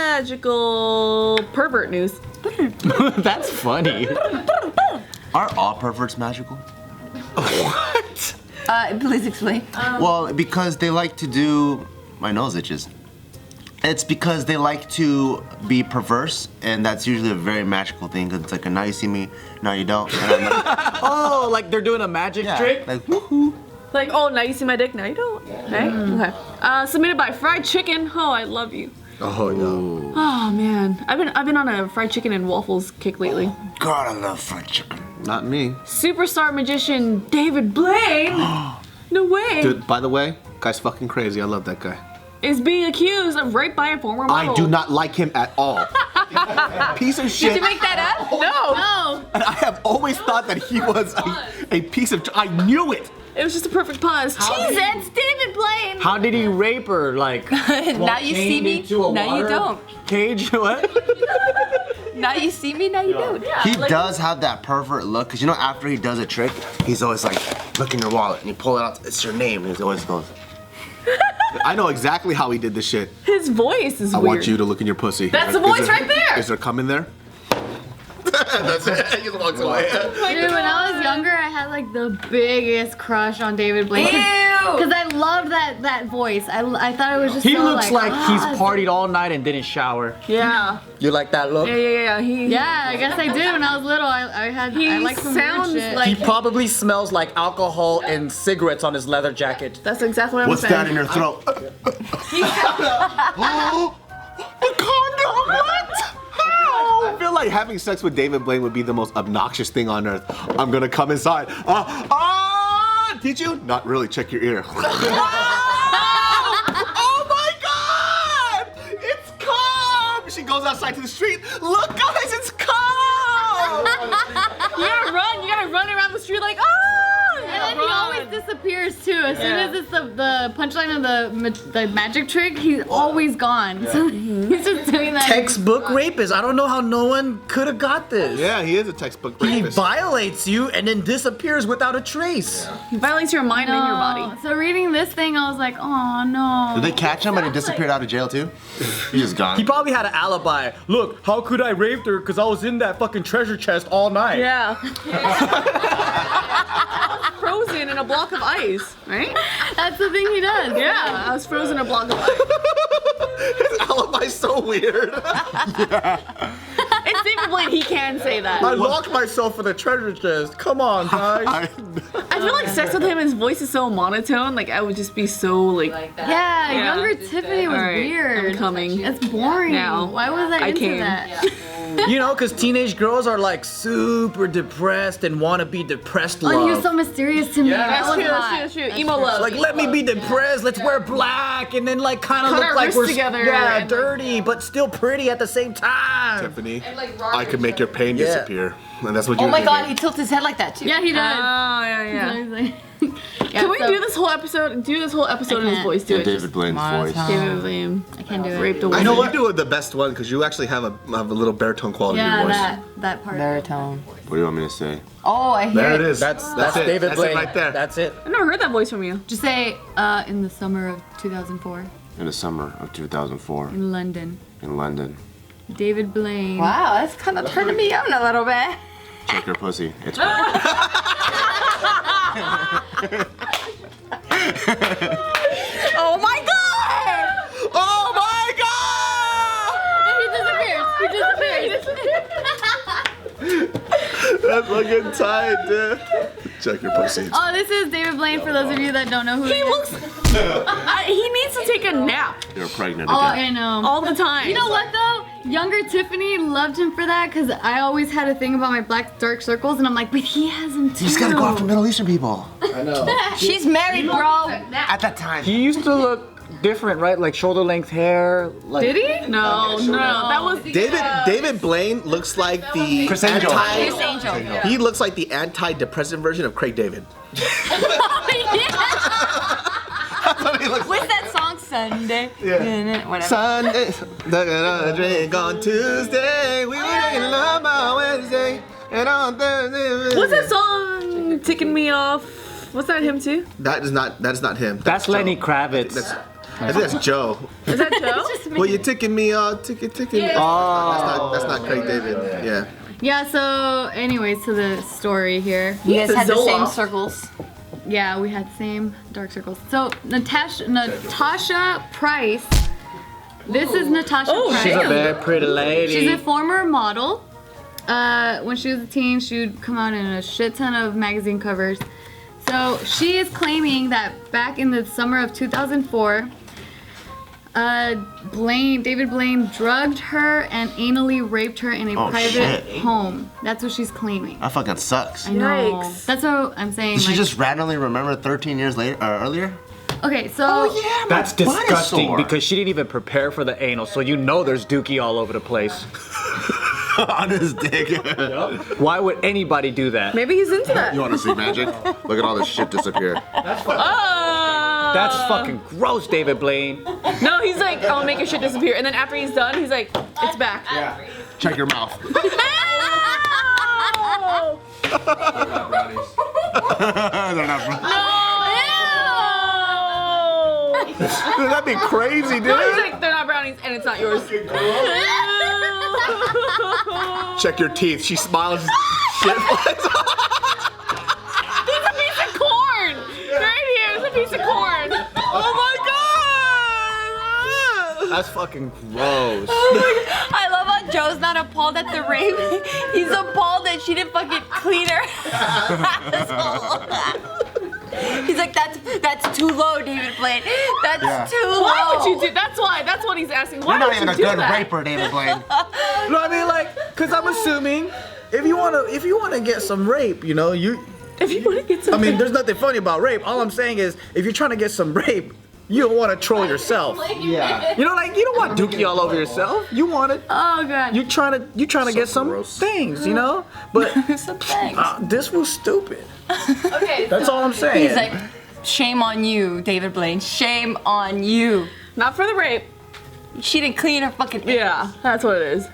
Magical pervert news. That's funny. Are all perverts magical? What? Please explain. Well, because they like to do. My nose itches. It's because they like to be perverse, and that's usually a very magical thing. Cause it's like, now you see me, now you don't. And I'm like, Oh, like they're doing a magic trick? like woohoo. Like, oh, now you see my dick, now you don't. Right? Okay. Submitted by Fried Chicken. Oh, I love you. Oh no. Oh man, I've been on a fried chicken and waffles kick lately. God, I love fried chicken. Not me. Superstar magician David Blaine. No way. Dude, by the way, guy's fucking crazy. I love that guy. Is being accused of rape by a former model. I do not like him at all. Piece of shit. Did you make that up? No. And I have always thought that he was a piece of. I knew it. It was just a perfect pause. Jesus, David Blaine. How did he rape her? Like, Now you see me, now you don't. Cage? What? Now you see me, now you don't. He does have that pervert look, cause you know after he does a trick, he's always like, look in your wallet, and you pull it out. It's your name. And he always goes. I know exactly how he did this shit. His voice is I weird. want you to look in your pussy. That's the voice right there. Is there cum in there? That's it. He just walks away. Dude, when I was younger, I had like the biggest crush on David Blaine. Ew! Because I loved that voice. I thought it was just He so looks like he's ah, partied all night and didn't shower. Yeah. You like that look? Yeah. Yeah, I guess I did when I was little. I like some sounds weird shit. like- He probably smells like alcohol and cigarettes on his leather jacket. That's exactly what I'm What's saying. that in your throat? A condom? What? How? I feel like having sex with David Blaine would be the most obnoxious thing on earth. I'm gonna come inside. Did you? Not really. Check your ear. Oh my God! It's cum! She goes outside to the street. Look, guys, it's cum! You gotta run around the street like, oh! And then he always disappears too. As soon as it's the punchline of the magic trick, he's always gone. So he's just doing that. Textbook rapist. I don't know how no one could have got this. Yeah, he is a textbook He rapist. violates you and then disappears without a trace. He violates your mind and your body. So reading this thing, I was like, oh no. Did they catch him and he disappeared out of jail too? He's just gone. He probably had an alibi. Look, how could I rape her? Because I was in that fucking treasure chest all night. Yeah. Frozen in a block of ice, right? That's the thing he does. Yeah, I was frozen in a block of ice. His alibi's so weird. It's David Blaine, he can say that. I locked myself in a treasure chest. Come on, guys. I feel like sex with him, his voice is so monotone, like I would just be so like Yeah, Yeah. younger Tiffany was Alright, weird. I'm coming. It's boring. Now. Why was I into came. that? You know, because teenage girls are like super depressed and want to be depressed Oh, he was love. so mysterious to me. Yeah. That was hot. That's true. Emo love. Like, let me be depressed, let's wear black, and then like kind of Cut look our like wrists we're together yeah, and, dirty, but still pretty at the same time. Tiffany, I could make your pain Yeah. disappear. And that's what you Oh my did. God, he tilts his head like that too. Yeah, he Oh, does. yeah. Yeah, Can we so- do this whole episode? Do this whole episode in his can't. voice. Do In it. David Blaine's voice. David Blaine. I can't do it. Raped a I woman. know you do the best one because you actually have a little baritone quality in Yeah, your voice. that part. Baritone. What do you want me to say? Oh, I hear There it it. is. That's it. David That's Blaine. it right there. That's it. I've never heard that voice from you. Just say, in the summer of 2004 In the summer of 2004 in London, in London. David Blaine. Wow, that's kind of turning me on a little bit. Check your pussy. It's Oh my God! Oh my He disappears. That's fucking tight, dude. Check your pussy. Oh, this is David Blaine for those of you that don't know who he He is. looks. He needs to take a nap You're pregnant Oh, again. I know. all the time. You know what though? Younger Tiffany loved him for that because I always had a thing about my black dark circles, and I'm like, but he has them too. You just gotta go after Middle Eastern people. I know. She's married, bro. At that time. He used to look different, right? Like shoulder length hair. Like, Did he? No, that was David Blaine looks like the Chris Angel. Chris Angel. He looks like the anti-depressant version of Craig David. What's that song? Sunday. Yeah. Whatever. Sunday, gonna drink on Tuesday. We were drinking love on Wednesday, and on Thursday. What's that song? Ticking me off. Was that him too? That is not him. That's Lenny Kravitz. That's I think that's Joe. Is that Joe? Well, you're ticking me, ticking. Oh. That's not Craig David. Yeah. Yeah, so anyways, to the story here. You guys had the same Zola. circles. Yeah, we had the same dark circles. So Natasha Price. This is Natasha Price. She's a very pretty lady. She's a former model. When she was a teen, she would come out in a shit ton of magazine covers. So she is claiming that back in the summer of 2004, David Blaine drugged her and anally raped her in a private home. That's what she's claiming. That fucking sucks. I know. Yikes. That's what I'm saying. Did she like- just randomly remember 13 years later earlier? Okay, so That's disgusting dinosaur. because she didn't even prepare for the anal, so you know there's dookie all over the place. On his dick. Why would anybody do that? Maybe he's into that. You want to see magic? Look at all this shit disappear. Oh. That's fucking gross, David Blaine. No, he's like, I'll make your shit disappear. And then after he's done, he's like, it's back. Check your mouth. Oh. They're not That'd be crazy, No, he's dude. like, they're not brownies and it's not yours. Check your teeth. She smiles. Shit flies off. There's a piece of corn. Right here, there's a piece of corn. Oh my god! That's fucking gross. I love how Joe's not appalled at the rape. He's appalled that she didn't fucking clean her asshole. He's like, that's too low, David Blaine. That's too low. Why would you do? That's why. That's what he's asking. Why You're not would even you a do good that? raper, David Blaine. No, I mean like, cause I'm assuming if you wanna get some rape, you know, you. If you want to get some. I mean, there's nothing funny about rape. All I'm saying is, if you're trying to get some rape, you don't want to troll yourself. Yeah. You know, like you don't want dookie all over yourself. You want it. oh god. You trying to get some gross. things, you know. But Some things. this was stupid. Okay. That's all I'm saying. He's like, shame on you, David Blaine. Shame on you. Not for the rape. She didn't clean her fucking. Yeah, that's what it is.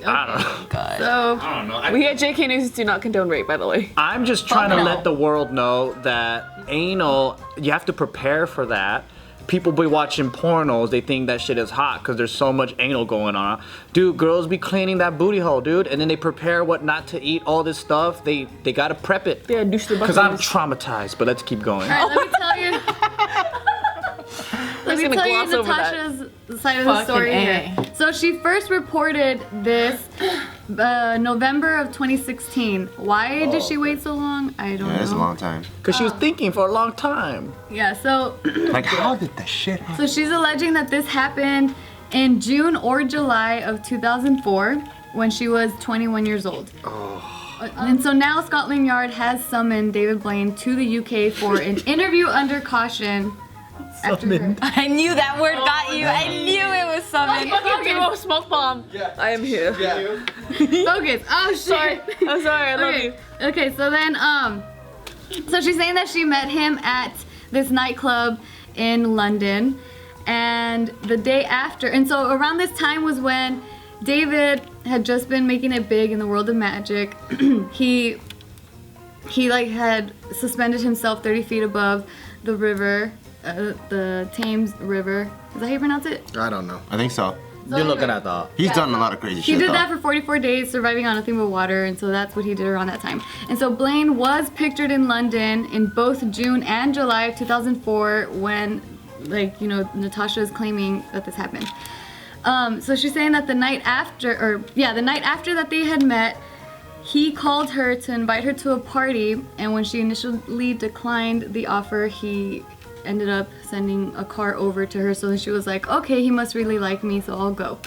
I don't know. God. So I don't know. We at JK News do not condone rape, by the way. I'm just trying to no. let the world know that anal, you have to prepare for that. People be watching pornos, they think that shit is hot because there's so much anal going on. Dude, girls be cleaning that booty hole, dude, and then they prepare what not to eat, all this stuff. They gotta prep it. Yeah, douche the bucket. Because I'm traumatized, but let's keep going. all right, let me tell you. Let me gonna tell you gloss over that. Natasha's side of the story here. So she first reported this November of 2016. Why did she wait so long? I don't Yeah, it's a know. long time. Because she was thinking for a long time. Yeah, so Like, how did the shit happen? so she's alleging that this happened in June or July of 2004 when she was 21 years old. And so now Scotland Yard has summoned David Blaine to the UK for an interview under caution. After her. I knew that word got you. I knew it was something. Fucking do a smoke bomb. I am here. Focus. Oh shit. I'm sorry, I love you. Okay, so then so she's saying that she met him at this nightclub in London, and the day after, and so around this time was when David had just been making it big in the world of magic. he like had suspended himself 30 feet above the river, the Thames River. Is that how you pronounce it? I don't know. I think so. You're looking at the. He's done a lot of crazy He shit. did though. that for 44 days, surviving on nothing but water, and so that's what he did around that time. And so Blaine was pictured in London in both June and July of 2004 when, like, you know, Natasha is claiming that this happened. So she's saying that the night after that they had met, he called her to invite her to a party, and when she initially declined the offer, he ended up sending a car over to her. So then she was like, okay, he must really like me, so I'll go.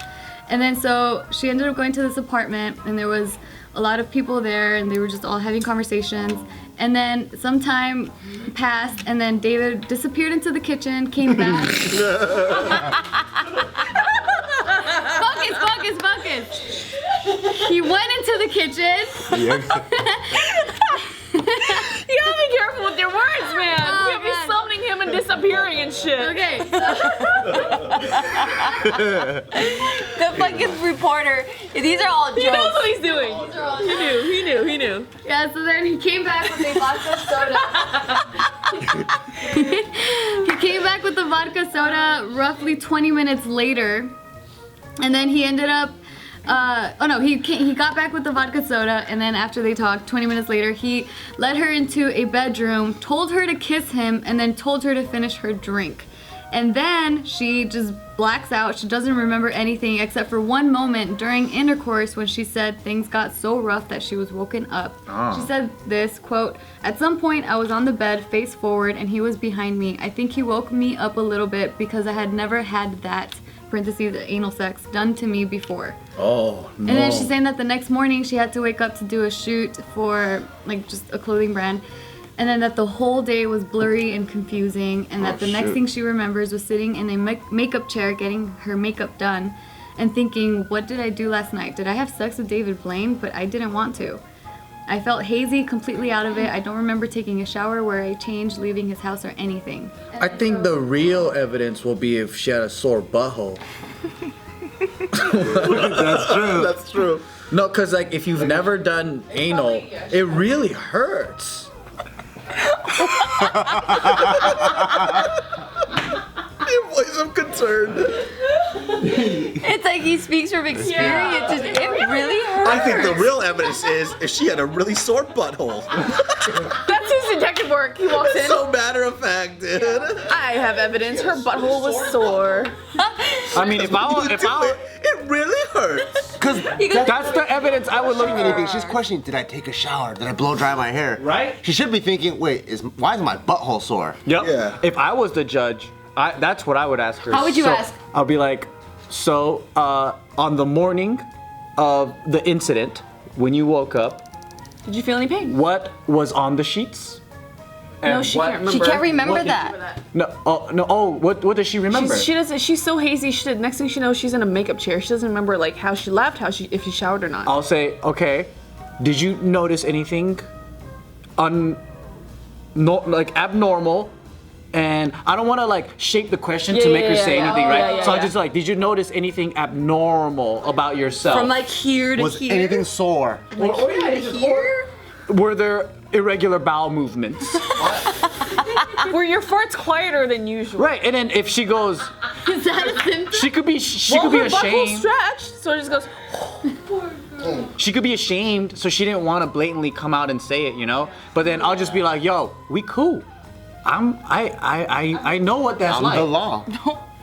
And then so she ended up going to this apartment, and there was a lot of people there, and they were just all having conversations. And then some time passed, and then David disappeared into the kitchen, came back. Focus. He went into the kitchen. You gotta be careful with your words, man. Oh, You'll be man. summoning him and disappearing and shit. Okay. The fucking reporter. These are all He knows jokes. what he's doing. He knew. Yeah, so then he came back with a vodka soda. He came back with a vodka soda roughly 20 minutes later, and then he ended up. He got back with the vodka soda, and then after they talked, 20 minutes later, he led her into a bedroom, told her to kiss him, and then told her to finish her drink. And then she just blacks out. She doesn't remember anything except for one moment during intercourse when she said things got so rough that she was woken up. She said this, quote, "At some point I was on the bed face forward and he was behind me. I think he woke me up a little bit because I had never had that, parentheses, anal sex, done to me before." Oh, no. And then she's saying that the next morning she had to wake up to do a shoot for like just a clothing brand. And then that the whole day was blurry and confusing, and that the next thing she remembers was sitting in a makeup chair getting her makeup done and thinking, what did I do last night? Did I have sex with David Blaine? But I didn't want to. I felt hazy, completely out of it. I don't remember taking a shower, where I changed, leaving his house, or anything. I think the real evidence will be if she had a sore butthole. That's true. That's true. No, because like if you've never done anal, it really hurts. Your voice of concern. It's like he speaks from experience. It really hurts. I think the real evidence is if she had a really sore butthole. That's his detective work. He walks in. So matter of fact, dude. I have evidence. Her butthole was sore. I mean, if I It really hurts. Because that's the evidence I would look for. anything, she's questioning, did I take a shower? Did I blow dry my hair? Right. She should be thinking, wait, why is my butthole sore? Yep. Yeah. If I was the judge, that's what I would ask her. How would you ask? I'll be like, so on the morning of the incident, when you woke up, Did you feel any pain? what was on the sheets? No, And she what- can't remember. She can't remember What did- that. What does she remember? She's so hazy. Next thing she knows, she's in a makeup chair. She doesn't remember like how she left, if she showered or not. I'll say, okay, did you notice anything abnormal? And I don't want to like shape the question to make her say anything, right? So I just like, did you notice anything abnormal about yourself? From like here to Was here. anything sore? Here? Were there irregular bowel movements? Were your farts quieter than usual? Right, and then if she goes, Is that a symptom? she could be Her butthole ashamed. stretched, so it just goes. She could be ashamed, so she didn't want to blatantly come out and say it, you know. But then I'll just be like, yo, we cool. I know what that's I'm like. the law.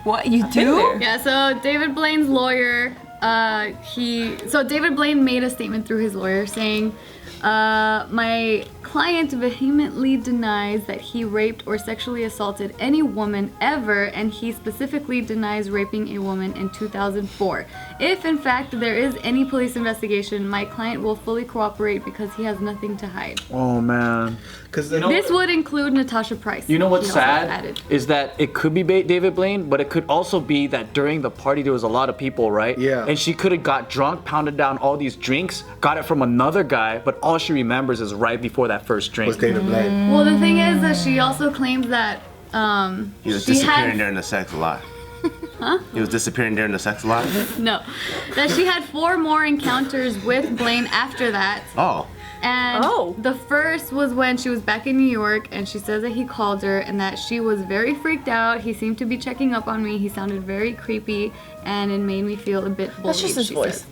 What, you do? Yeah, so David Blaine's lawyer, David Blaine made a statement through his lawyer saying, my client vehemently denies that he raped or sexually assaulted any woman ever, and he specifically denies raping a woman in 2004. If in fact there is any police investigation, my client will fully cooperate because he has nothing to hide. Oh man. Because This would include Natasha Price. You know what's he also sad added. is that it could be David Blaine, but it could also be that during the party there was a lot of people, right? Yeah. And she could have got drunk, pounded down all these drinks, got it from another guy, but all she remembers is right before that first drink. was David Blaine. Well, the thing is that she also claims that He was she disappearing had during the sex a lot. Huh? He was disappearing during the sex a lot? no, that she had 4 more encounters with Blaine after that. Oh. And Oh. the first was when she was back in New York, and she says that he called her and that she was very freaked out. He seemed to be checking up on me. He sounded very creepy, and it made me feel a bit bullied. That's just his she voice. said.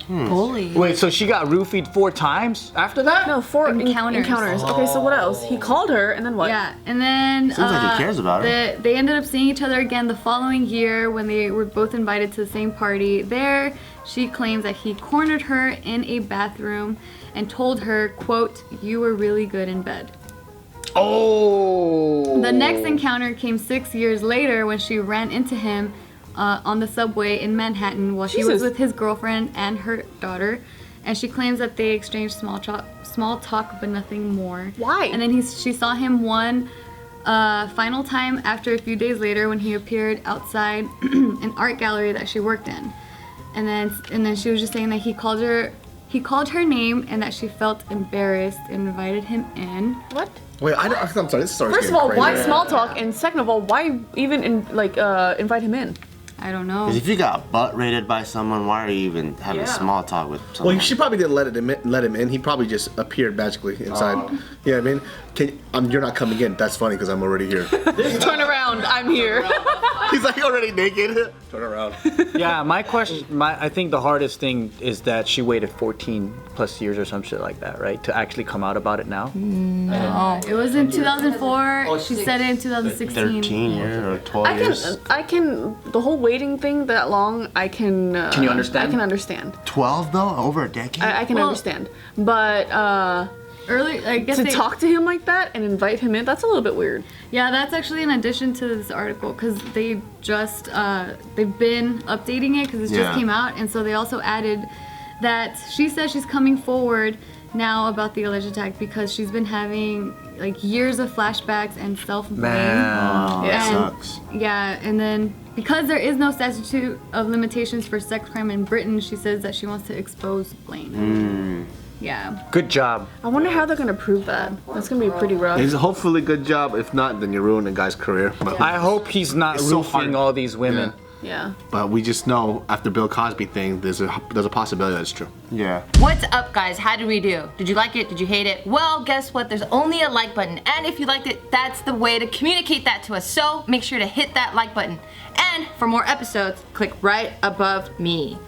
Bully. Wait, so she got roofied 4 times after that? No, 4 Encounters. encounters. Okay, so what else? He called her, and then what? Yeah, and then Seems like he cares about her. They ended up seeing each other again the following year when they were both invited to the same party. There, she claims that he cornered her in a bathroom and told her, quote, "You were really good in bed." Oh. The next encounter came 6 years later when she ran into him on the subway in Manhattan while she was Jesus. with his girlfriend and her daughter, and she claims that they exchanged small talk but nothing more. Why? And then she saw him one final time after a few days later when he appeared outside an art gallery that she worked in, and then she was just saying that he called her name and that she felt embarrassed and invited him in. What? Wait, I'm sorry. This story's First of getting all, why crazy. small talk? And second of all, why even invite him in? I don't know. Because if you got butt rated by someone, why are you even having Yeah. small talk with someone? Well, she probably didn't let him in. He probably just appeared magically inside. You know what I mean? You're not coming in. That's funny because I'm already here. Turn around. I'm here. He's like already naked. Turn around. Yeah, I think the hardest thing is that she waited 14 plus years or some shit like that, right? To actually come out about it now. It was in 2004. She said it in 2016. 13 years or 12 years. The whole waiting thing that long, I can. Can you understand? I can understand. 12 though? Over a decade? I can understand. But Early, I guess to they, talk to him like that and invite him in, that's a little bit weird. Yeah, that's actually in addition to this article because they just they've been updating it because it just came out, and so they also added that she says she's coming forward now about the alleged attack because she's been having like years of flashbacks and self-blame. Oh, Yeah. that sucks. Yeah, and then because there is no statute of limitations for sex crime in Britain, she says that she wants to expose Blaine. Yeah. Good job. I wonder how they're gonna prove that. That's gonna be pretty rough. It's hopefully a good job. If not, then you ruin a guy's career. But, I hope he's not It's so roofing hard. all these women. Yeah. but we just know after Bill Cosby thing, there's a possibility that it's true. Yeah. What's up, guys? How did we do? Did you like it? Did you hate it? Well, guess what? There's only a like button. And if you liked it, that's the way to communicate that to us. So make sure to hit that like button. And for more episodes, click right above me.